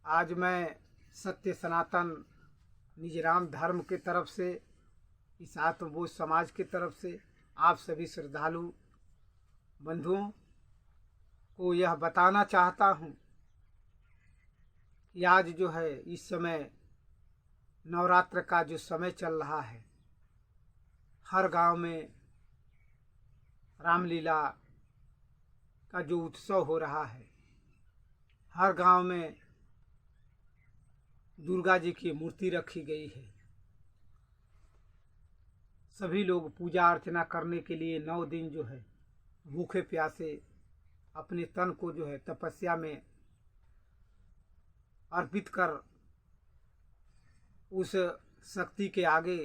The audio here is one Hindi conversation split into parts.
आज मैं सत्य सनातन निजराम धर्म के तरफ से, इस आत्मबोध समाज के तरफ से आप सभी श्रद्धालु बंधुओं को यह बताना चाहता हूँ कि आज जो है इस समय नवरात्र का जो समय चल रहा है, हर गांव में रामलीला का जो उत्सव हो रहा है, हर गांव में दुर्गा जी की मूर्ति रखी गई है। सभी लोग पूजा अर्चना करने के लिए 9 दिन जो है भूखे प्यासे अपने तन को जो है तपस्या में अर्पित कर उस शक्ति के आगे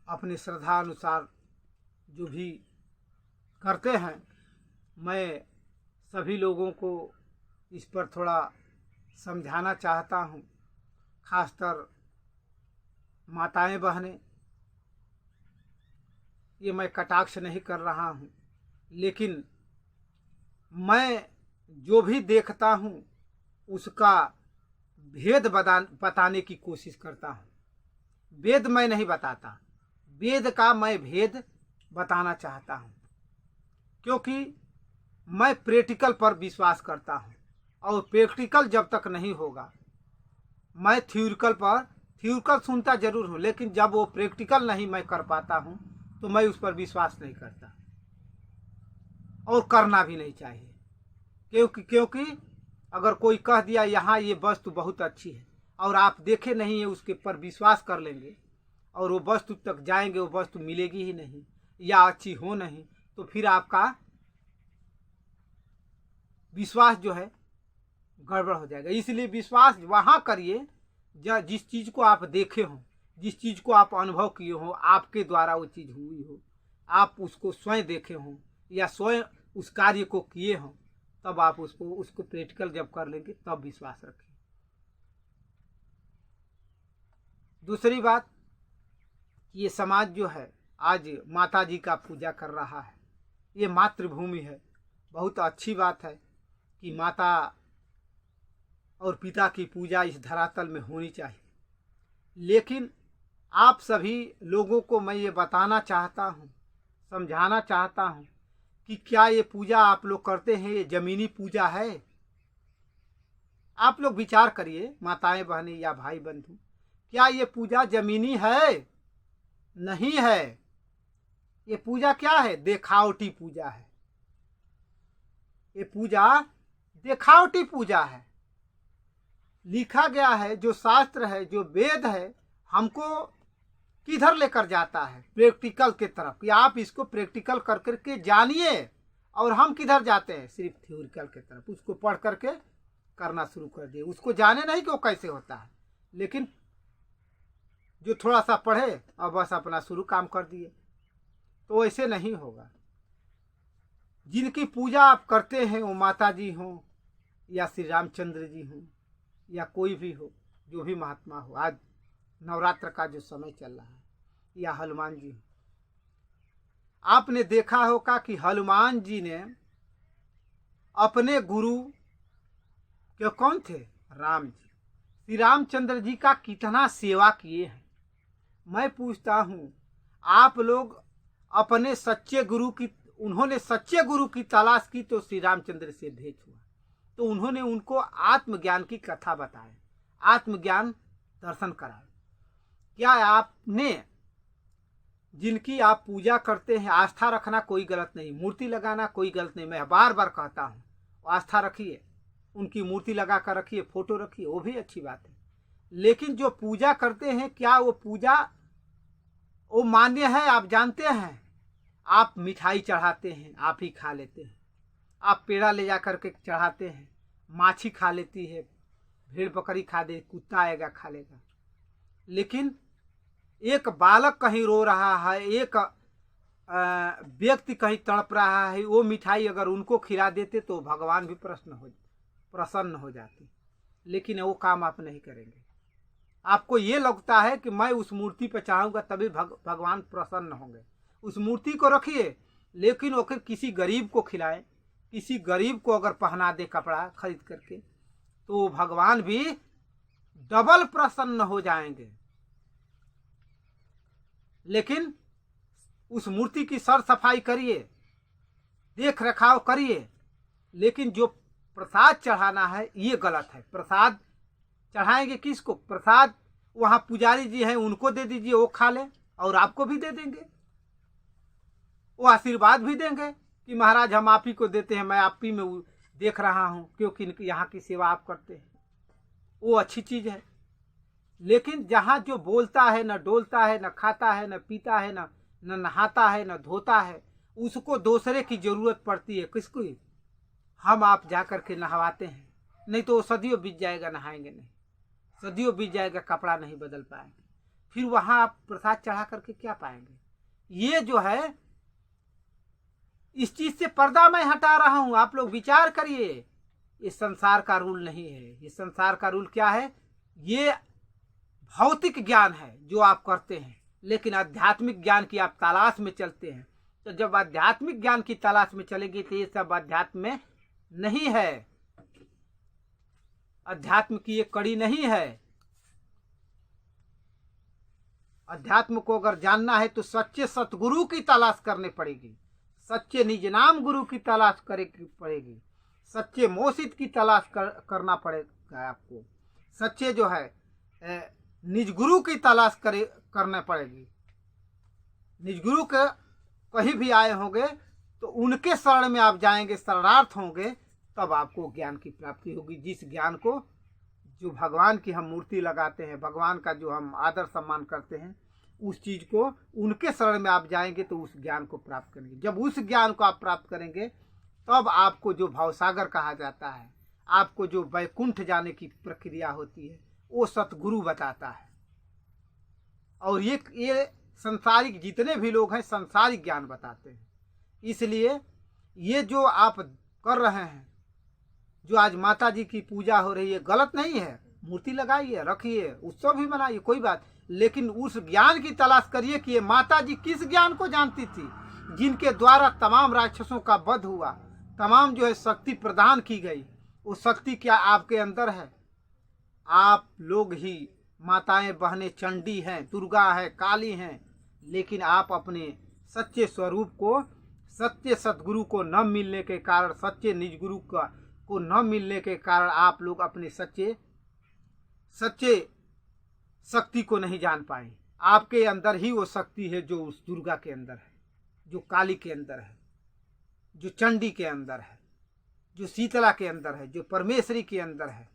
अपने श्रद्धा अनुसार जो भी करते हैं। मैं सभी लोगों को इस पर थोड़ा समझाना चाहता हूँ, खासकर माताएं बहनें। ये मैं कटाक्ष नहीं कर रहा हूँ, लेकिन मैं जो भी देखता हूँ उसका भेद बताने की कोशिश करता हूँ। वेद मैं नहीं बताता, वेद का मैं भेद बताना चाहता हूँ, क्योंकि मैं प्रैक्टिकल पर विश्वास करता हूँ और प्रैक्टिकल जब तक नहीं होगा, मैं थ्योरिकल सुनता जरूर हूँ, लेकिन जब वो प्रैक्टिकल नहीं मैं कर पाता हूँ तो मैं उस पर विश्वास नहीं करता और करना भी नहीं चाहिए। क्योंकि अगर कोई कह दिया यहाँ ये वस्तु बहुत अच्छी है और आप देखे नहीं है, उसके पर विश्वास कर लेंगे और वो वस्तु तक जाएंगे, वो वस्तु मिलेगी ही नहीं या अच्छी हो नहीं, तो फिर आपका विश्वास जो है गड़बड़ हो जाएगा। इसलिए विश्वास वहाँ करिए जिस चीज़ को आप देखे हो, जिस चीज़ को आप अनुभव किए हो, आपके द्वारा वो चीज़ हुई हो, आप उसको स्वयं देखे हो या स्वयं उस कार्य को किए हो, तब आप उसको प्रैक्टिकल जब कर लेंगे तब विश्वास रखें। दूसरी बात, ये समाज जो है आज माता जी का पूजा कर रहा है, ये मातृभूमि है। बहुत अच्छी बात है कि माता और पिता की पूजा इस धरातल में होनी चाहिए, लेकिन आप सभी लोगों को मैं ये बताना चाहता हूँ, समझाना चाहता हूँ कि क्या ये पूजा आप लोग करते हैं ये जमीनी पूजा है? आप लोग विचार करिए, माताएं बहनें या भाई बंधु, क्या ये पूजा जमीनी है? नहीं है। ये पूजा क्या है? देखावटी पूजा है। ये पूजा देखावटी पूजा है। लिखा गया है, जो शास्त्र है, जो वेद है, हमको किधर लेकर जाता है? प्रैक्टिकल के तरफ, कि आप इसको प्रैक्टिकल कर करके जानिए। और हम किधर जाते हैं? सिर्फ थ्योरिकल के तरफ, उसको पढ़ करके करना शुरू कर दिए, उसको जाने नहीं कि वो कैसे होता है। लेकिन जो थोड़ा सा पढ़े और बस अपना शुरू काम कर दिए, तो ऐसे नहीं होगा। जिनकी पूजा आप करते हैं वो माता जी हों या श्री रामचंद्र जी हों या कोई भी हो, जो भी महात्मा हो, आज नवरात्र का जो समय चल रहा है, या हनुमान जी, आपने देखा होगा कि हनुमान जी ने अपने गुरु के कौन थे? राम जी, श्री रामचंद्र जी का कितना सेवा किए हैं। मैं पूछता हूँ, आप लोग अपने सच्चे गुरु की, उन्होंने सच्चे गुरु की तलाश की तो श्री रामचंद्र से भेंट हुआ, तो उन्होंने उनको आत्मज्ञान की कथा बताए, आत्मज्ञान दर्शन कराए। क्या आपने, जिनकी आप पूजा करते हैं, आस्था रखना कोई गलत नहीं, मूर्ति लगाना कोई गलत नहीं, मैं बार बार कहता हूँ, आस्था रखिए, उनकी मूर्ति लगा कर रखिए, फोटो रखिए, वो भी अच्छी बात है। लेकिन जो पूजा करते हैं, क्या वो पूजा वो मान्य है? आप जानते हैं, आप मिठाई चढ़ाते हैं, आप ही खा लेते हैं, आप पेड़ा ले जा करके चढ़ाते हैं, माछी खा लेती है, भेड़ बकरी खा दे, कुत्ता आएगा खा लेगा। लेकिन एक बालक कहीं रो रहा है, एक व्यक्ति कहीं तड़प रहा है, वो मिठाई अगर उनको खिला देते तो भगवान भी प्रसन्न हो जाते। लेकिन वो काम आप नहीं करेंगे। आपको ये लगता है कि मैं उस मूर्ति पर चढ़ाऊंगा तभी भगवान प्रसन्न होंगे। उस मूर्ति को रखिए, लेकिन वो किसी गरीब को खिलाए, किसी गरीब को अगर पहना दे कपड़ा खरीद करके, तो भगवान भी डबल प्रसन्न हो जाएंगे। लेकिन उस मूर्ति की सर सफाई करिए, देख रखाव करिए, लेकिन जो प्रसाद चढ़ाना है ये गलत है। प्रसाद चढ़ाएंगे किसको? प्रसाद वहां पुजारी जी हैं उनको दे दीजिए, वो खा ले और आपको भी दे देंगे, वो आशीर्वाद भी देंगे कि महाराज हम आप ही को देते हैं, मैं आप ही में देख रहा हूं क्योंकि यहाँ की सेवा आप करते हैं, वो अच्छी चीज है। लेकिन जहां जो बोलता है, न डोलता है, न खाता है, न पीता है, न नहाता है, न धोता है, उसको दूसरे की जरूरत पड़ती है। किसको? हम आप जाकर के नहवाते हैं, नहीं तो वो सदियों बीत जाएगा, नहाएंगे नहीं, सदियों बीत जाएगा, कपड़ा नहीं बदल पाएंगे, फिर वहां आप प्रसाद चढ़ा करके क्या पाएंगे? ये जो है, इस चीज से पर्दा मैं हटा रहा हूं, आप लोग विचार करिए। ये संसार का रूल नहीं है। ये संसार का रूल क्या है? ये भौतिक ज्ञान है जो आप करते हैं, लेकिन आध्यात्मिक ज्ञान की आप तलाश में चलते हैं। तो जब आध्यात्मिक ज्ञान की तलाश में चलेगी तो ये सब अध्यात्म में नहीं है, अध्यात्म की ये कड़ी नहीं है। अध्यात्म को अगर जानना है तो सच्चे सतगुरु की तलाश करनी पड़ेगी, सच्चे निज नाम गुरु की तलाश पड़ेगी, सच्चे मोसित की तलाश करना पड़ेगा आपको, सच्चे जो है निज गुरु की तलाश करना पड़ेगी। निज गुरु के कहीं भी आए होंगे तो उनके शरण में आप जाएंगे, शरणार्थ होंगे, तब आपको ज्ञान की प्राप्ति होगी। जिस ज्ञान को, जो भगवान की हम मूर्ति लगाते हैं, भगवान का जो हम आदर सम्मान करते हैं, उस चीज को उनके शरण में आप जाएंगे तो उस ज्ञान को प्राप्त करेंगे। जब उस ज्ञान को आप प्राप्त करेंगे तब आपको जो भवसागर कहा जाता है, आपको जो वैकुंठ जाने की प्रक्रिया होती है, वो सतगुरु बताता है। और ये संसारिक जितने भी लोग हैं संसारिक ज्ञान बताते हैं। इसलिए ये जो आप कर रहे हैं, जो आज माता जी की पूजा हो रही है, गलत नहीं है। मूर्ति लगाइए, रखिए, उत्सव भी मनाइए, कोई बात, लेकिन उस ज्ञान की तलाश करिए कि ये माता जी किस ज्ञान को जानती थी, जिनके द्वारा तमाम राक्षसों का वध हुआ, तमाम जो है शक्ति प्रदान की गई। वो शक्ति क्या आपके अंदर है? आप लोग ही माताएं बहनें चंडी हैं, दुर्गा है, काली हैं, लेकिन आप अपने सच्चे स्वरूप को, सच्चे सतगुरु को न मिलने के कारण, सच्चे निज गुरु को न मिलने के कारण आप लोग अपने सच्चे शक्ति को नहीं जान पाए। आपके अंदर ही वो शक्ति है जो उस दुर्गा के अंदर है, जो काली के अंदर है, जो चंडी के अंदर है, जो शीतला के अंदर है, जो परमेश्वरी के अंदर है,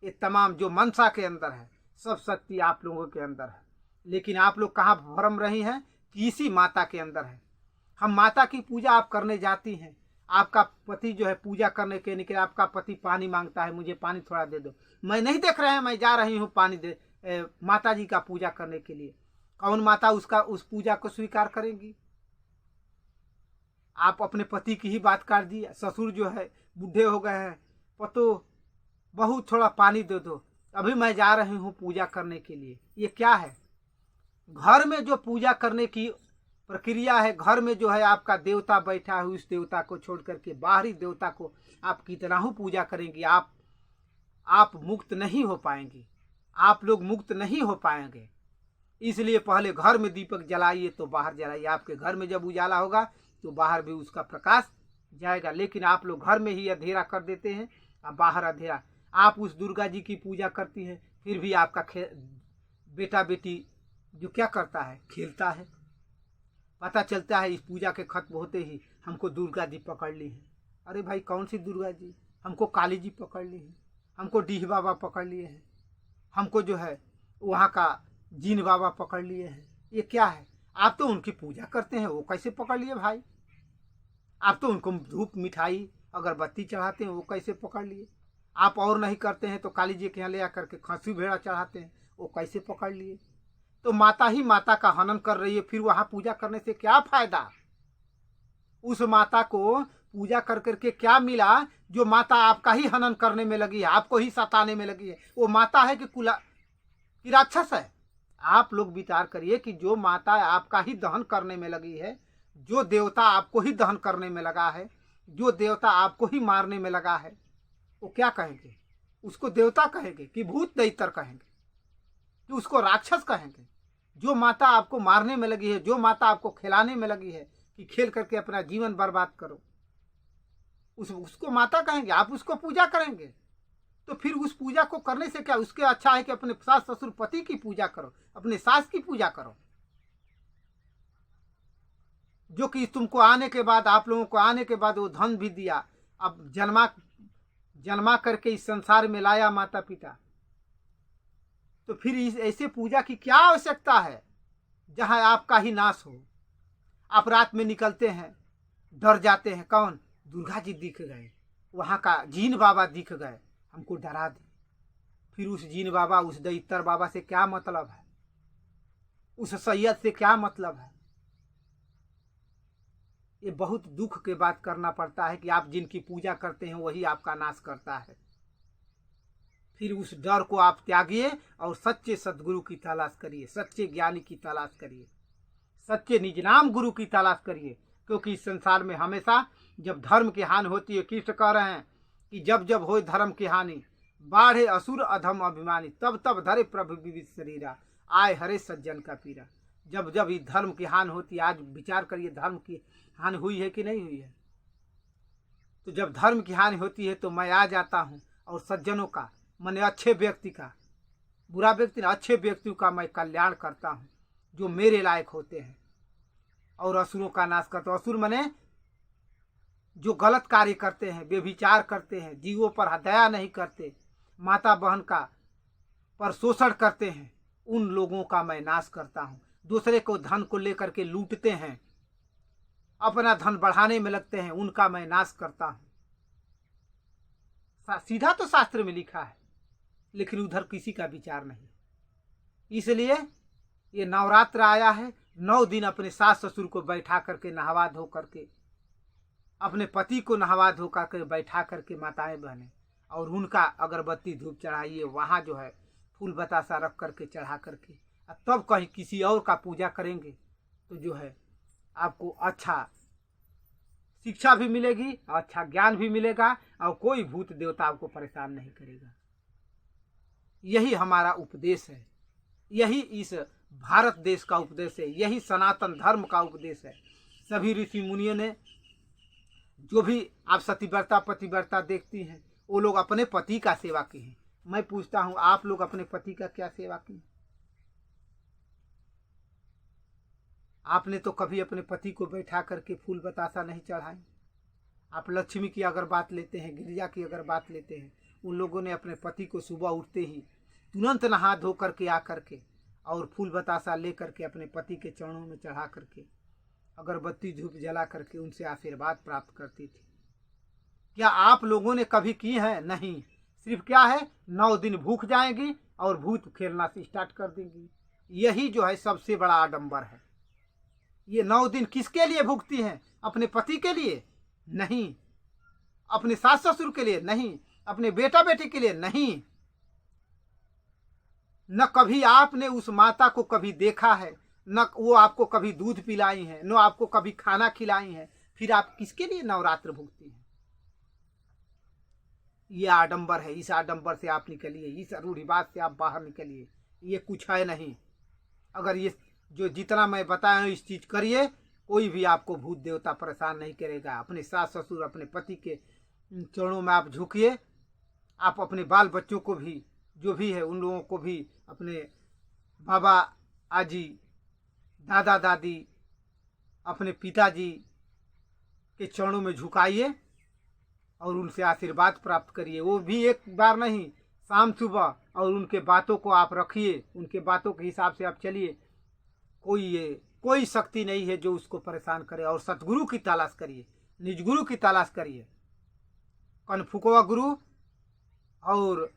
ये तमाम जो मनसा के अंदर है, सब शक्ति आप लोगों के अंदर है। लेकिन आप लोग कहाँ भ्रम रही हैं कि इसी माता के अंदर है। हम माता की पूजा आप करने जाती हैं, आपका पति जो है पूजा करने के निकले, आपका पति पानी मांगता है, मुझे पानी थोड़ा दे दो, मैं नहीं देख रहे हैं, मैं जा रही हूँ पानी दे माता जी का पूजा करने के लिए। कौन माता उस पूजा को स्वीकार करेंगी? आप अपने पति की ही बात कर दी। ससुर जो है बूढ़े हो गए हैं, पतो बहू थोड़ा पानी दे दो, अभी मैं जा रही हूँ पूजा करने के लिए। ये क्या है? घर में जो पूजा करने की प्रक्रिया है, घर में जो है आपका देवता बैठा है, उस देवता को छोड़ करके बाहरी देवता को आप कितना ही पूजा करेंगी, आप मुक्त नहीं हो पाएंगे, आप लोग मुक्त नहीं हो पाएंगे। इसलिए पहले घर में दीपक जलाइए तो बाहर जलाइए। आपके घर में जब उजाला होगा तो बाहर भी उसका प्रकाश जाएगा। लेकिन आप लोग घर में ही अंधेरा कर देते हैं और बाहर अंधेरा। आप उस दुर्गा जी की पूजा करती हैं, फिर भी आपका बेटा बेटी जो क्या करता है, खेलता है। पता चलता है इस पूजा के खत्म होते ही हमको दुर्गा जी पकड़ ली है। अरे भाई कौन सी दुर्गा जी? हमको काली जी पकड़ ली है, हमको डीह बाबा पकड़ लिए हैं, हमको जो है वहाँ का जीन बाबा पकड़ लिए हैं। ये क्या है? आप तो उनकी पूजा करते हैं, वो कैसे पकड़ लिए भाई? आप तो उनको धूप मिठाई अगरबत्ती चढ़ाते हैं, वो कैसे पकड़ लिए? आप और नहीं करते हैं तो काली जी के यहाँ ले आकर के खसी भेड़ा चढ़ाते हैं, वो कैसे पकड़ लिए? तो माता ही माता का हनन कर रही है, फिर वहाँ पूजा करने से क्या फायदा? उस माता को पूजा कर करके क्या मिला? जो माता आपका ही हनन करने में लगी है, आपको ही सताने में लगी है, वो माता है कि राक्षस है? आप लोग विचार करिए कि जो माता आपका ही दहन करने में लगी है, जो देवता आपको ही दहन करने में लगा है, जो देवता आपको ही मारने में लगा है, वो क्या कहेंगे? उसको देवता कहेंगे कि भूत दैतर कहेंगे कि उसको राक्षस कहेंगे? जो माता आपको मारने में लगी है, जो माता आपको खिलाने में लगी है कि खेल करके अपना जीवन बर्बाद करो, उसको माता कहेंगे? आप उसको पूजा करेंगे? तो फिर उस पूजा को करने से क्या, उसके अच्छा है कि अपने सास ससुर पति की पूजा करो, अपने सास की पूजा करो, जो कि तुमको आने के बाद, आप लोगों को आने के बाद वो धन भी दिया, अब जन्मा करके इस संसार में लाया माता पिता। तो फिर इस ऐसे पूजा की क्या आवश्यकता है जहां आपका ही नाश हो? आप रात में निकलते हैं, डर जाते हैं, कौन? दुर्गा जी दिख गए, वहां का जीन बाबा दिख गए, हमको डरा दिए। फिर उस जीन बाबा, उस दैतर बाबा से क्या मतलब है? उस सैयद से क्या मतलब है? ये बहुत दुख के बात करना पड़ता है कि आप जिनकी पूजा करते हैं वही आपका नाश करता है। फिर उस डर को आप त्यागिए और सच्चे सद्गुरु की तलाश करिए, सच्चे ज्ञानी की तलाश करिए, सच्चे निजनाम गुरु की तलाश करिए। क्योंकि इस संसार में हमेशा जब धर्म की हानि होती है, कृष्ण कह रहे हैं कि जब जब हो धर्म की हानि, बाढ़े असुर अधम अभिमानी, तब तब धरे प्रभु विविध शरीरा, आए हरे सज्जन का पीरा। जब जब इस धर्म की हानि होती है, आज विचार करिए धर्म की हानि हुई है कि नहीं हुई है? तो जब धर्म की हानि होती है तो मैं आ जाता हूँ और सज्जनों का, मैंने अच्छे व्यक्ति का, बुरा व्यक्ति ना, अच्छे व्यक्तियों का मैं कल्याण करता हूँ जो मेरे लायक होते हैं, और असुरों का नाश करता हूँ। असुर मने जो गलत कार्य करते हैं, व्यभिचार करते हैं, जीवों पर दया नहीं करते, माता बहन का पर शोषण करते हैं, उन लोगों का मैं नाश करता हूँ। दूसरे को धन को लेकर के लूटते हैं, अपना धन बढ़ाने में लगते हैं, उनका मैं नाश करता हूँ। सीधा तो शास्त्र में लिखा है, लेकिन उधर किसी का विचार नहीं। इसलिए ये नवरात्र आया है, 9 दिन अपने सास ससुर को बैठा करके नहवा धो करके, अपने पति को नहवा धो करके बैठा करके माताएं बहनें, और उनका अगरबत्ती धूप चढ़ाइए, वहाँ जो है फूल बतासा रख करके चढ़ा करके, तब कहीं किसी और का पूजा करेंगे तो जो है आपको अच्छा शिक्षा भी मिलेगी, अच्छा ज्ञान भी मिलेगा, और कोई भूत देवता आपको परेशान नहीं करेगा। यही हमारा उपदेश है, यही इस भारत देश का उपदेश है, यही सनातन धर्म का उपदेश है। सभी ऋषि मुनियों ने, जो भी आप सतीव्रता पतिव्रता देखती हैं, वो लोग अपने पति का सेवा की हैं। मैं पूछता हूँ, आप लोग अपने पति का क्या सेवा की? आपने तो कभी अपने पति को बैठा करके फूल बतासा नहीं चढ़ाए। आप लक्ष्मी की अगर बात लेते हैं, गिरिजा की अगर बात लेते हैं, उन लोगों ने अपने पति को सुबह उठते ही तुरंत नहा धो करके आ करके और फूल बतासा ले करके अपने पति के चरणों में चढ़ा करके अगरबत्ती धूप जला करके उनसे आशीर्वाद प्राप्त करती थी। क्या आप लोगों ने कभी की है? नहीं। सिर्फ क्या है, 9 दिन भूख जाएंगी और भूत खेलना स्टार्ट कर देंगी। यही जो है सबसे बड़ा आडंबर है। ये 9 दिन किसके लिए भूखती हैं? अपने पति के लिए नहीं, अपने सास ससुर के लिए नहीं, अपने बेटा बेटी के लिए नहीं। न कभी आपने उस माता को कभी देखा है, न वो आपको कभी दूध पिलाई है, न आपको कभी खाना खिलाई है, फिर आप किसके लिए नवरात्र भूखती हैं? ये आडंबर है। इस आडंबर से आप निकलिए, इस रूढ़िवाद से आप बाहर निकलिए। ये कुछ है नहीं। अगर ये जो जितना मैं बताया हूँ इस चीज करिए, कोई भी आपको भूत देवता परेशान नहीं करेगा। अपने सास ससुर अपने पति के चरणों में आप झुकिए। आप अपने बाल बच्चों को भी, जो भी है उन लोगों को भी, अपने बाबा आजी, दादा दादी, अपने पिताजी के चरणों में झुकाइए और उनसे आशीर्वाद प्राप्त करिए। वो भी एक बार नहीं, शाम सुबह, और उनके बातों को आप रखिए, उनके बातों के हिसाब से आप चलिए। कोई शक्ति नहीं है जो उसको परेशान करे। और सतगुरु की तलाश करिए, निज गुरु की तलाश करिए। कनफुकवा गुरु और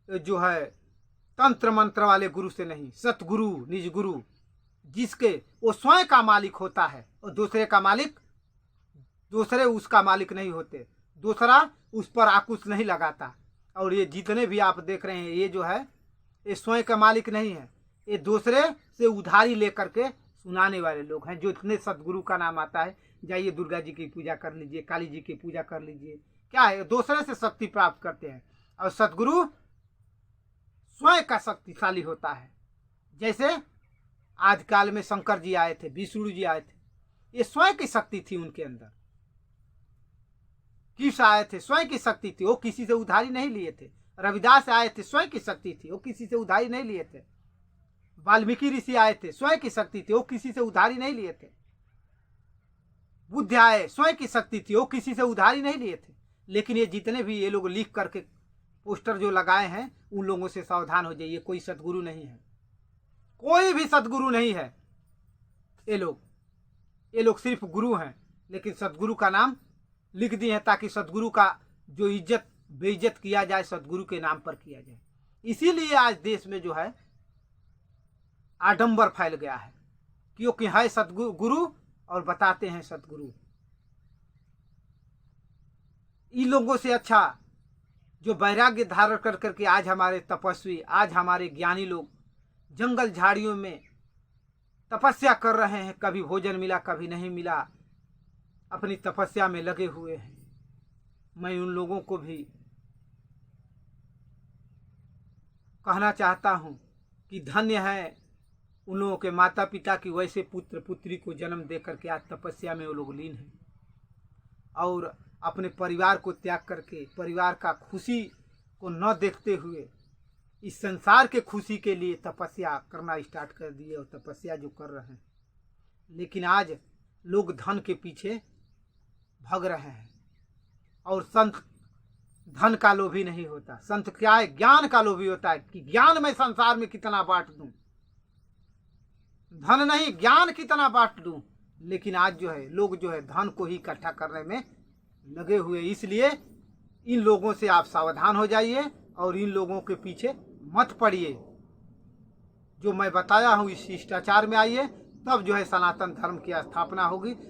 जो है तंत्र मंत्र वाले गुरु से नहीं, सतगुरु निज गुरु, जिसके वो स्वयं का मालिक होता है और दूसरे उसका मालिक नहीं होते। दूसरा उस पर आकुश नहीं लगाता। और ये जितने भी आप देख रहे हैं, ये जो है ये स्वयं का मालिक नहीं है, ये दूसरे से उधारी लेकर के सुनाने वाले लोग हैं। जो इतने सतगुरु का नाम आता है, जाइए दुर्गा जी की पूजा कर लीजिए, काली जी की पूजा कर लीजिए, क्या है, दूसरे से शक्ति प्राप्त करते हैं। और सतगुरु स्वयं का शक्तिशाली होता है। जैसे आज काल में शंकर जी आए थे, विष्णु जी आए थे, ये स्वयं की शक्ति थी उनके अंदर। किस आए थे, स्वयं की शक्ति थी, वो किसी से उधारी नहीं लिए थे। रविदास आए थे, स्वयं की शक्ति थी, वो किसी से उधारी नहीं लिए थे। वाल्मीकि ऋषि आए थे, स्वयं की शक्ति थी, वो किसी से उधारी नहीं लिए थे। बुद्ध आए, स्वयं की शक्ति थी, वो किसी से उधारी नहीं लिए थे। लेकिन ये जितने भी ये लोग लिख करके पोस्टर जो लगाए हैं, उन लोगों से सावधान हो जाइए, कोई सतगुरु नहीं है, कोई भी सतगुरु नहीं है। ये लोग सिर्फ गुरु हैं, लेकिन सतगुरु का नाम लिख दिए हैं ताकि सतगुरु का जो इज्जत बेइज्जत किया जाए, सतगुरु के नाम पर किया जाए। इसीलिए आज देश में जो है आडंबर फैल गया है, क्योंकि है सतगुरु और बताते हैं सतगुरु। इन लोगों से अच्छा जो वैराग्य धारण कर करके आज हमारे तपस्वी, आज हमारे ज्ञानी लोग जंगल झाड़ियों में तपस्या कर रहे हैं, कभी भोजन मिला कभी नहीं मिला, अपनी तपस्या में लगे हुए हैं। मैं उन लोगों को भी कहना चाहता हूं कि धन्य है उन लोगों के माता पिता की वैसे पुत्र पुत्री को जन्म दे करके आज तपस्या में वो लोग लीन हैं, और अपने परिवार को त्याग करके, परिवार का खुशी को न देखते हुए इस संसार के खुशी के लिए तपस्या करना स्टार्ट कर दिए, और तपस्या जो कर रहे हैं। लेकिन आज लोग धन के पीछे भाग रहे हैं, और संत धन का लोभी नहीं होता। संत क्या है, ज्ञान का लोभी होता है कि ज्ञान मैं संसार में कितना बांट दूं, धन नहीं ज्ञान कितना बांट दूं। लेकिन आज जो है लोग जो है धन को ही इकट्ठा करने में लगे हुए। इसलिए इन लोगों से आप सावधान हो जाइए और इन लोगों के पीछे मत पड़िए। जो मैं बताया हूँ इस शिष्टाचार में आइए, तब जो है सनातन धर्म की स्थापना होगी।